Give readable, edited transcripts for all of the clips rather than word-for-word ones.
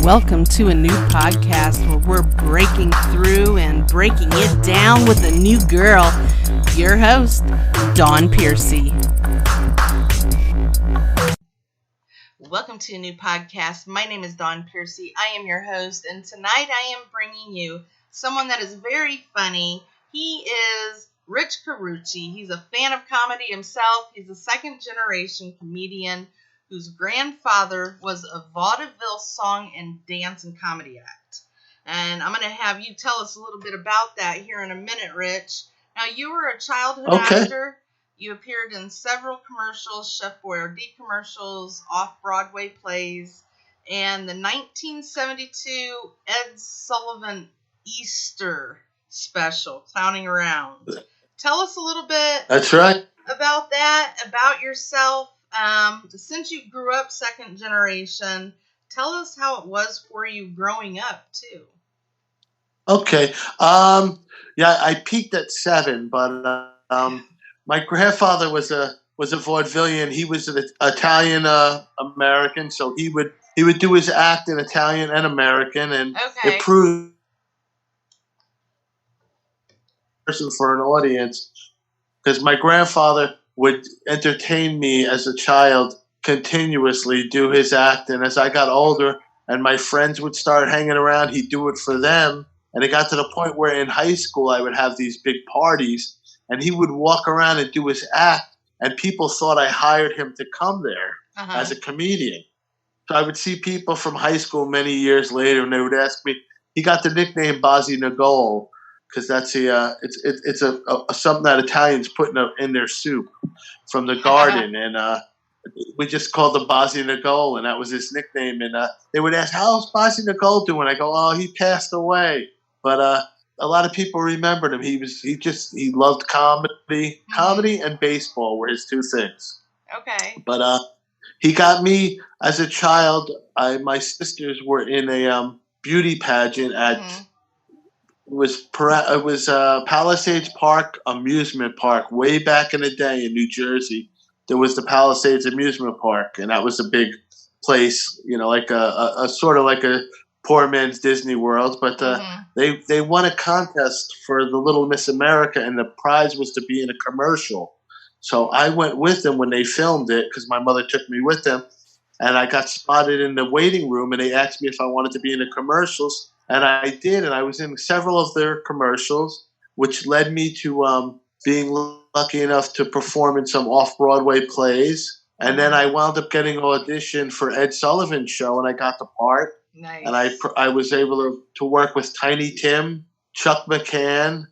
Welcome to a new podcast where we're breaking through and breaking it down with a new girl. Your host, Dawn Piercy. Welcome to a new podcast. My name is Dawn Piercy. I am your host, and tonight I am bringing you someone that is very funny. He is Rich Carucci. He's a fan of comedy himself. He's a second-generation comedian whose grandfather was a vaudeville song and dance and comedy act. And I'm going to have you tell us a little bit about that here in a minute, Rich. Now, you were a childhood actor. You appeared in several commercials, Chef Boyardee commercials, off-Broadway plays, and the 1972 Ed Sullivan Easter special, Clowning Around. Tell us a little bit That's right. about that, about yourself. Since you grew up second generation, tell us how it was for you growing up too. Okay. Yeah, I peaked at 7, but my grandfather was a vaudevillian. He was an Italian American, so he would do his act in Italian and American, and it proved person for an audience because my grandfather would entertain me as a child continuously, do his act. And as I got older and my friends would start hanging around, he'd do it for them. And it got to the point where in high school I would have these big parties and he would walk around and do his act. And people thought I hired him to come there as a comedian. So I would see people from high school many years later and they would ask me, he got the nickname Bozzy Nagol, because that's it's something that Italians put in their soup from the garden, and we just called him Bozzy Nagol, and that was his nickname. And they would ask, "How's Bozzy Nagol doing?" I go, "Oh, he passed away." But a lot of people remembered him. He loved comedy. Comedy and baseball were his two things. Okay. But he got me as a child. My sisters were in a beauty pageant at. It was Palisades Park Amusement Park way back in the day in New Jersey. There was the Palisades Amusement Park, and that was a big place, like a sort of like a poor man's Disney World. But they won a contest for the Little Miss America, and the prize was to be in a commercial. So I went with them when they filmed it because my mother took me with them, and I got spotted in the waiting room, and they asked me if I wanted to be in the commercials. And I did, and I was in several of their commercials, which led me to being lucky enough to perform in some off-Broadway plays. And then I wound up getting an audition for Ed Sullivan's show, and I got the part. Nice. And I was able to work with Tiny Tim, Chuck McCann,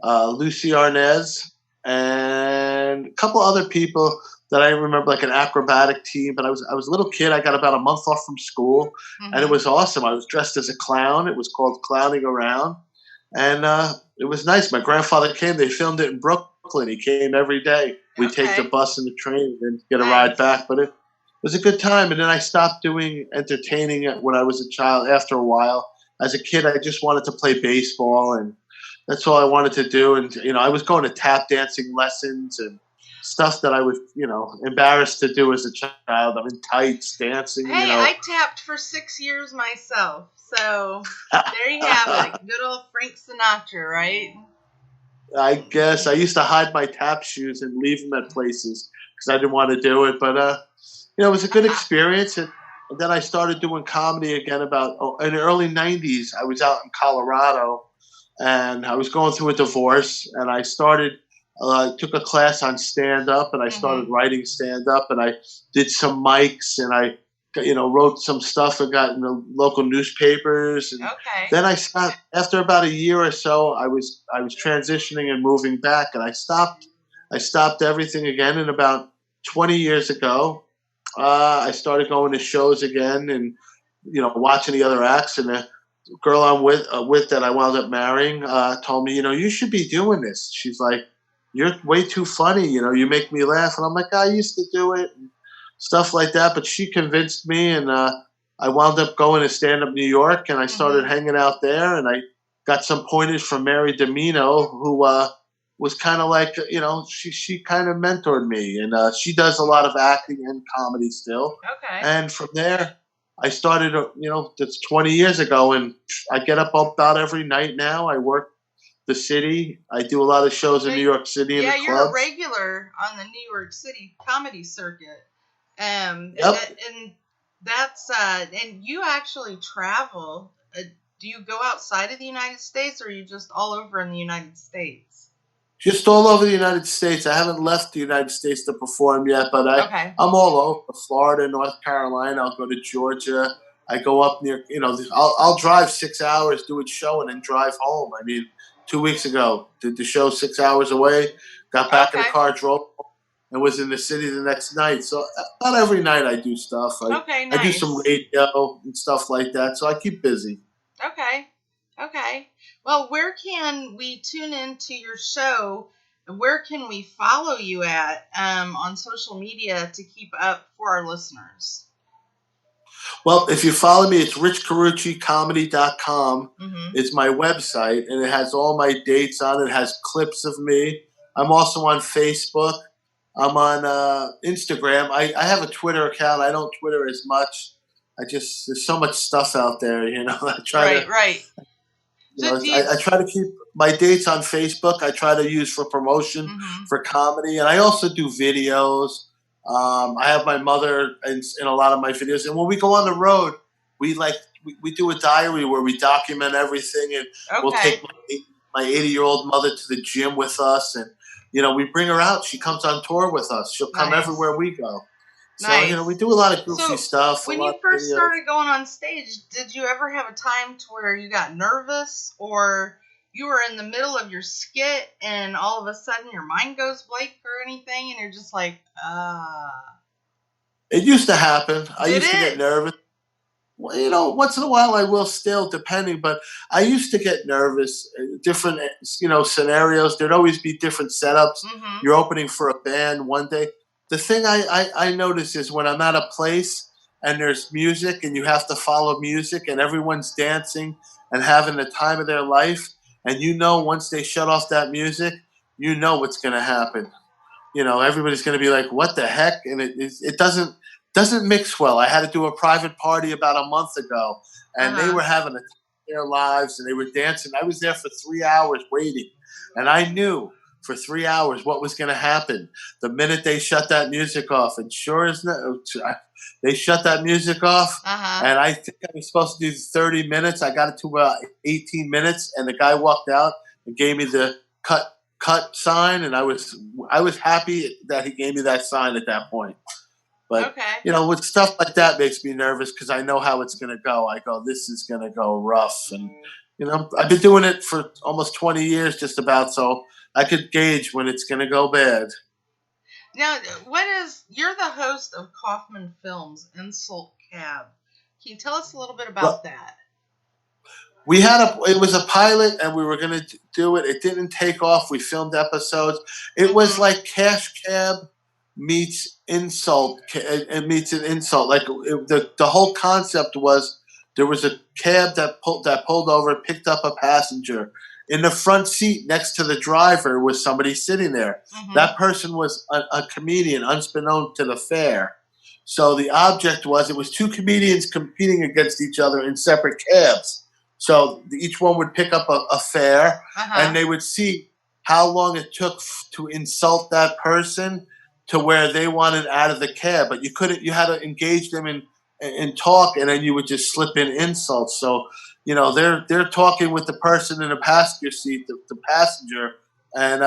Lucie Arneaz, and a couple other people that I remember, like an acrobatic team. But I was a little kid. I got about a month off from school, and it was awesome. I was dressed as a clown. It was called Clowning Around, and it was nice. My grandfather came. They filmed it in Brooklyn. He came every day. We'd take the bus and the train and get a ride back. But it was a good time. And then I stopped doing entertaining when I was a child. After a while, as a kid, I just wanted to play baseball, and that's all I wanted to do. And I was going to tap dancing lessons and stuff that I was, embarrassed to do as a child. I'm in tights, dancing. Hey, I tapped for 6 years myself. So there you have it. Good old Frank Sinatra, right? I guess I used to hide my tap shoes and leave them at places because I didn't want to do it. But, it was a good experience. And then I started doing comedy again in the early 90s. I was out in Colorado and I was going through a divorce, and I took a class on stand-up, and I started writing stand-up, and I did some mics, and I, wrote some stuff and got in the local newspapers. And then I stopped after about a year or so. I was transitioning and moving back, and I stopped everything again. And about 20 years ago, I started going to shows again, and watching the other acts. And the girl I'm with that I wound up marrying told me, you should be doing this. She's like, "You're way too funny, you make me laugh." And I'm like, "I used to do it," and stuff like that. But she convinced me, and I wound up going to Stand Up New York, and I started hanging out there, and I got some pointers from Mary Domino, who was kind of like, she kind of mentored me. And she does a lot of acting and comedy still. Okay. And from there, I started, that's 20 years ago, and I get up about every night now. I work the city. I do a lot of shows in New York City in the you're a clubs. regular on the New York City comedy circuit. Yep. And that's and you actually travel. Do you go outside of the United States, or are you just all over in the United States? Just all over the United States. I haven't left the United States to perform yet, but I'm all over Florida, North Carolina. I'll go to Georgia. I go up near, I'll drive 6 hours, do a show, and then drive home. I mean, 2 weeks ago, did the show 6 hours away, got back in the car, drove, and was in the city the next night. So not every night I do stuff. Nice. I do some radio and stuff like that, so I keep busy. Okay. Well, where can we tune into your show? Where can we follow you at on social media to keep up for our listeners? Well, if you follow me, it's richcaruccicomedy.com. It's my website, and it has all my dates on it. It has clips of me. I'm also on Facebook. I'm on Instagram. I have a Twitter account. I don't Twitter as much. There's so much stuff out there, I try to. Right. I try to keep my dates on Facebook. I try to use for promotion for comedy, and I also do videos. I have my mother in a lot of my videos, and when we go on the road, we do a diary where we document everything, and we'll take my 80-year-old mother to the gym with us, and we bring her out. She comes on tour with us. She'll come everywhere we go. So, we do a lot of goofy stuff. When you first started going on stage, did you ever have a time to where you got nervous, or you were in the middle of your skit and all of a sudden your mind goes blank or anything and you're just like, It used to happen. I used to get nervous. Well, once in a while I will still, depending, but I used to get nervous. Different, scenarios. There'd always be different setups. You're opening for a band one day. The thing I notice is when I'm at a place and there's music and you have to follow music and everyone's dancing and having the time of their life, and once they shut off that music, what's going to happen. Everybody's going to be like, what the heck? And it doesn't mix well. I had to do a private party about a month ago, and they were having a time of their lives, and they were dancing. I was there for 3 hours waiting, and I knew for 3 hours what was going to happen the minute they shut that music off. And sure as not, they shut that music off, and I think I was supposed to do 30 minutes. I got it to about 18 minutes, and the guy walked out and gave me the cut sign, and I was happy that he gave me that sign at that point. But, with stuff like that makes me nervous because I know how it's going to go. I go, this is going to go rough. And, I've been doing it for almost 20 years just about, so I could gauge when it's going to go bad. Now, you're the host of Kaufman Films, Insult Cab. Can you tell us a little bit about that? It was a pilot, and we were going to do it. It didn't take off. We filmed episodes. It was like Cash Cab meets Insult. It meets an insult. Like the whole concept was there was a cab that pulled over, picked up a passenger. In the front seat next to the driver was somebody sitting there. That person was a comedian, unbeknownst to the fare. So the object was, it was two comedians competing against each other in separate cabs. So each one would pick up a fare, and they would see how long it took to insult that person to where they wanted out of the cab. But you had to engage them in talk, and then you would just slip in insults. So, they're talking with the person in the passenger seat, the passenger, and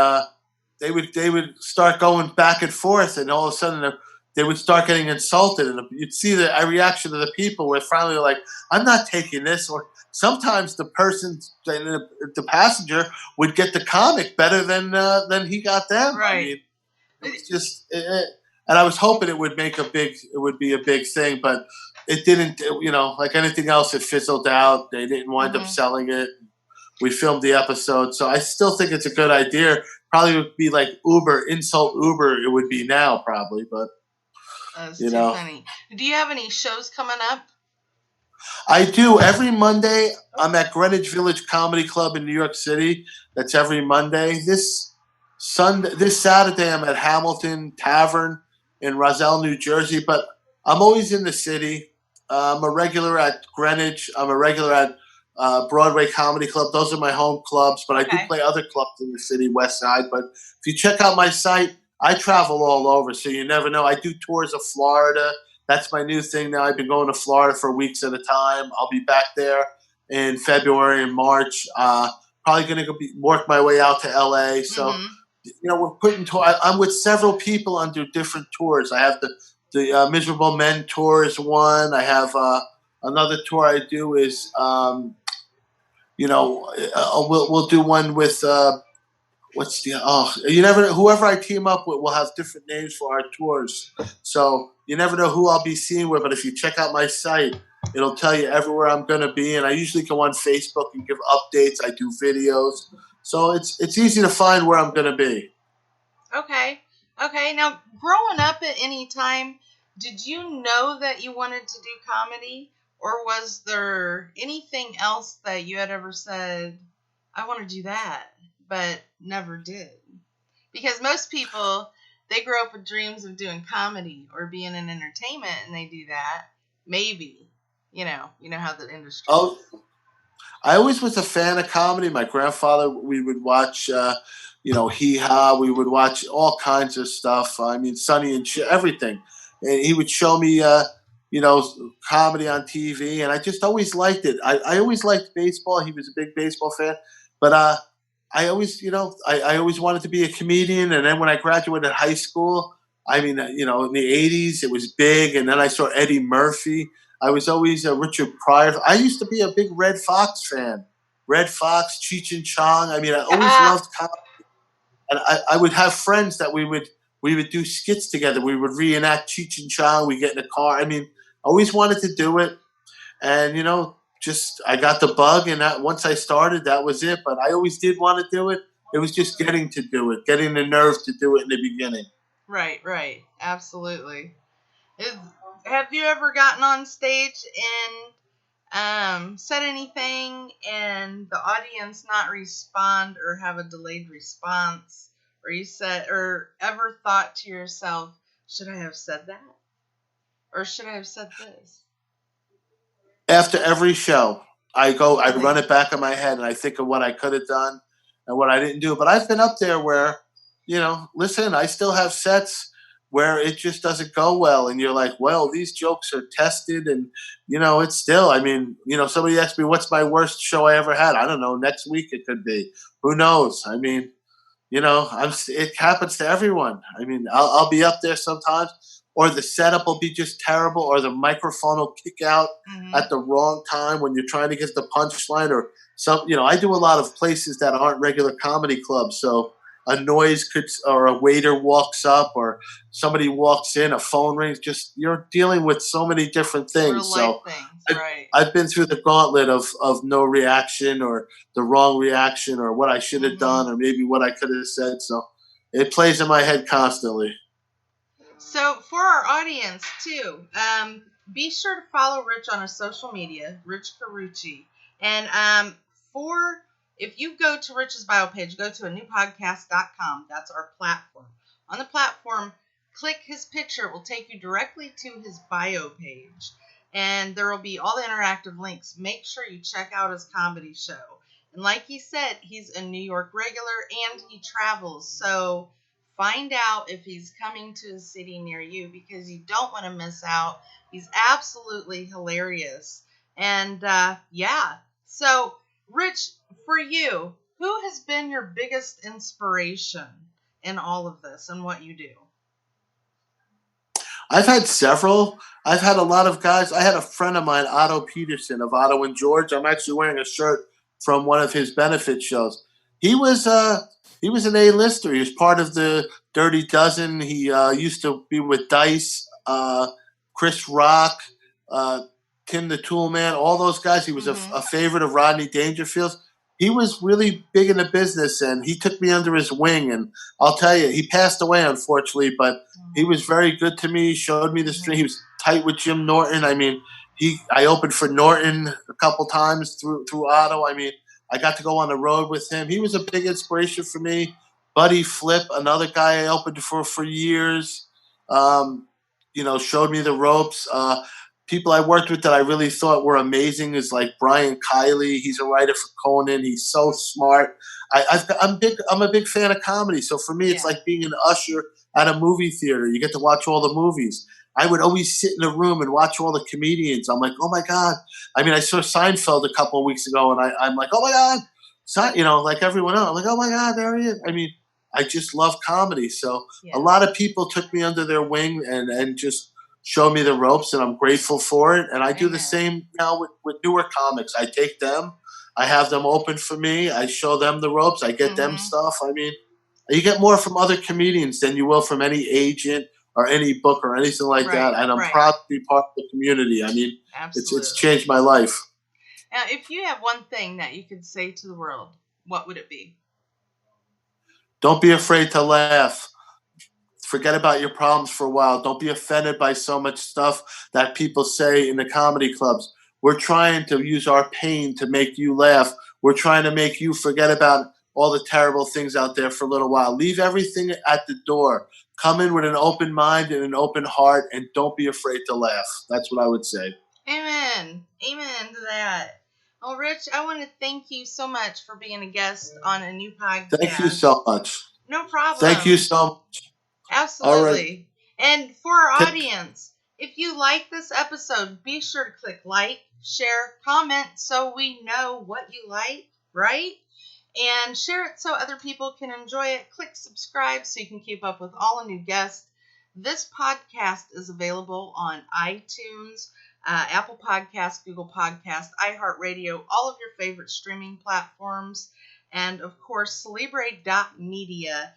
they would start going back and forth, and all of a sudden they would start getting insulted, and you'd see the reaction of the people where finally they're like, I'm not taking this. Or sometimes the passenger would get the comic better than he got them. Right. I mean, it was just, and I was hoping it would be a big thing, but it didn't. Like anything else, it fizzled out. They didn't wind up selling it. We filmed the episode, so I still think it's a good idea. Probably would be like insult Uber. It would be now probably, but. That's too funny. Do you have any shows coming up? I do. Every Monday, I'm at Greenwich Village Comedy Club in New York City. That's every Monday. This Saturday, I'm at Hamilton Tavern in Roselle, New Jersey. But I'm always in the city. I'm a regular at Greenwich. I'm a regular at Broadway Comedy Club. Those are my home clubs, but I do play other clubs in the city, West Side. But if you check out my site, I travel all over, so you never know. I do tours of Florida. That's my new thing now. I've been going to Florida for weeks at a time. I'll be back there in February and March. Probably going to work my way out to LA. So, we're putting tour. I'm with several people under different tours. I have the Miserable Men tour is one. I have another tour I do is, we'll do one with you never know. Whoever I team up with will have different names for our tours. So you never know who I'll be seeing with. But if you check out my site, it'll tell you everywhere I'm going to be. And I usually go on Facebook and give updates. I do videos. So it's easy to find where I'm going to be. Okay. Now, growing up at any time, did you know that you wanted to do comedy? Or was there anything else that you had ever said, I want to do that, but never did? Because most people, they grow up with dreams of doing comedy or being in entertainment, and they do that. Maybe. You know how the industry is. I always was a fan of comedy. My grandfather, we would watch, Hee Haw. We would watch all kinds of stuff. I mean, Sonny and everything. And he would show me, comedy on TV. And I just always liked it. I always liked baseball. He was a big baseball fan. But I always, I always wanted to be a comedian. And then when I graduated high school, I mean, in the 80s, it was big. And then I saw Eddie Murphy. I was always a Richard Pryor. I used to be a big Red Fox fan. Red Fox, Cheech and Chong. I mean, I always loved comedy. And I would have friends that we would do skits together. We would reenact Cheech and Chong. We get in a car. I mean, I always wanted to do it. And, I got the bug. And once I started, that was it. But I always did want to do it. It was just getting to do it, getting the nerve to do it in the beginning. Right. Absolutely. Have you ever gotten on stage and said anything and the audience not respond or have a delayed response, or you said, or ever thought to yourself, should I have said that? Or should I have said this? After every show, I run it back in my head and I think of what I could have done and what I didn't do. But I've been up there where, listen, I still have sets where it just doesn't go well. And you're like, well, these jokes are tested and, it's still, somebody asked me, what's my worst show I ever had? I don't know. Next week it could be. Who knows? I mean, it happens to everyone. I mean, I'll be up there sometimes, or the setup will be just terrible, or the microphone will kick out at the wrong time when you're trying to get the punchline, or I do a lot of places that aren't regular comedy clubs. So a noise or a waiter walks up, or somebody walks in, a phone rings. Just you're dealing with so many different things. So I've been through the gauntlet of no reaction, or the wrong reaction, or what I should have done, or maybe what I could have said. So it plays in my head constantly. So for our audience too, be sure to follow Rich on his social media, Rich Carucci, and if you go to Rich's bio page, go to anewpodcast.com. That's our platform. On the platform, click his picture. It will take you directly to his bio page. And there will be all the interactive links. Make sure you check out his comedy show. And like he said, he's a New York regular and he travels. So find out if he's coming to a city near you, because you don't want to miss out. He's absolutely hilarious. And so Rich, for you, who has been your biggest inspiration in all of this and what you do? I've had several. I've had a lot of guys. I had a friend of mine, Otto Peterson of Otto and George. I'm actually wearing a shirt from one of his benefit shows. He was an A-lister. He was part of the Dirty Dozen. He used to be with Dice, Chris Rock, Tim the Tool Man, all those guys. He was a favorite of Rodney Dangerfield's. He was really big in the business, and he took me under his wing. And I'll tell you, he passed away, unfortunately, but he was very good to me. He showed me the street. He was tight with Jim Norton. I mean, I opened for Norton a couple times through Otto. I mean, I got to go on the road with him. He was a big inspiration for me. Buddy Flip, another guy I opened for years, showed me the ropes. people I worked with that I really thought were amazing is like Brian Kiley. He's a writer for Conan. He's so smart. I'm a big fan of comedy. So for me, it's like being an usher at a movie theater. You get to watch all the movies. I would always sit in a room and watch all the comedians. I'm like, oh my God. I mean, I saw Seinfeld a couple of weeks ago, and I'm like, oh my God. Like everyone else. I'm like, oh my God, there he is. I mean, I just love comedy. So a lot of people took me under their wing and just showed me the ropes, and I'm grateful for it. And I do the same now with newer comics. I take them, I have them open for me, I show them the ropes, I get them stuff. I mean, you get more from other comedians than you will from any agent or any book or anything like that. And I'm proud to be part of the community. I mean, it's changed my life. Now, if you have one thing that you could say to the world, what would it be? Don't be afraid to laugh. Forget about your problems for a while. Don't be offended by so much stuff that people say in the comedy clubs. We're trying to use our pain to make you laugh. We're trying to make you forget about all the terrible things out there for a little while. Leave everything at the door. Come in with an open mind and an open heart, and don't be afraid to laugh. That's what I would say. Amen. Amen to that. Well, Rich, I want to thank you so much for being a guest on a new podcast. Thank you so much. No problem. Thank you so much. Absolutely. Right. And for our audience, if you like this episode, be sure to click like, share, comment so we know what you like, right? And share it so other people can enjoy it. Click subscribe so you can keep up with all the new guests. This podcast is available on iTunes, Apple Podcasts, Google Podcasts, iHeartRadio, all of your favorite streaming platforms, and of course, Celebrate.media.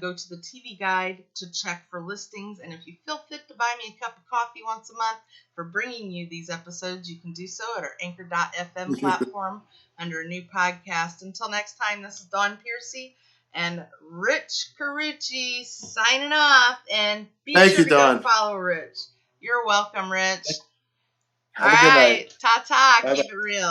Go to the TV guide to check for listings, and if you feel fit to buy me a cup of coffee once a month for bringing you these episodes, you can do so at our Anchor.fm platform under a new podcast. Until next time, this is Dawn Piercy and Rich Carucci signing off, and be sure to go follow Rich. You're welcome, Rich. Have a good night. Ta-ta. Keep it real.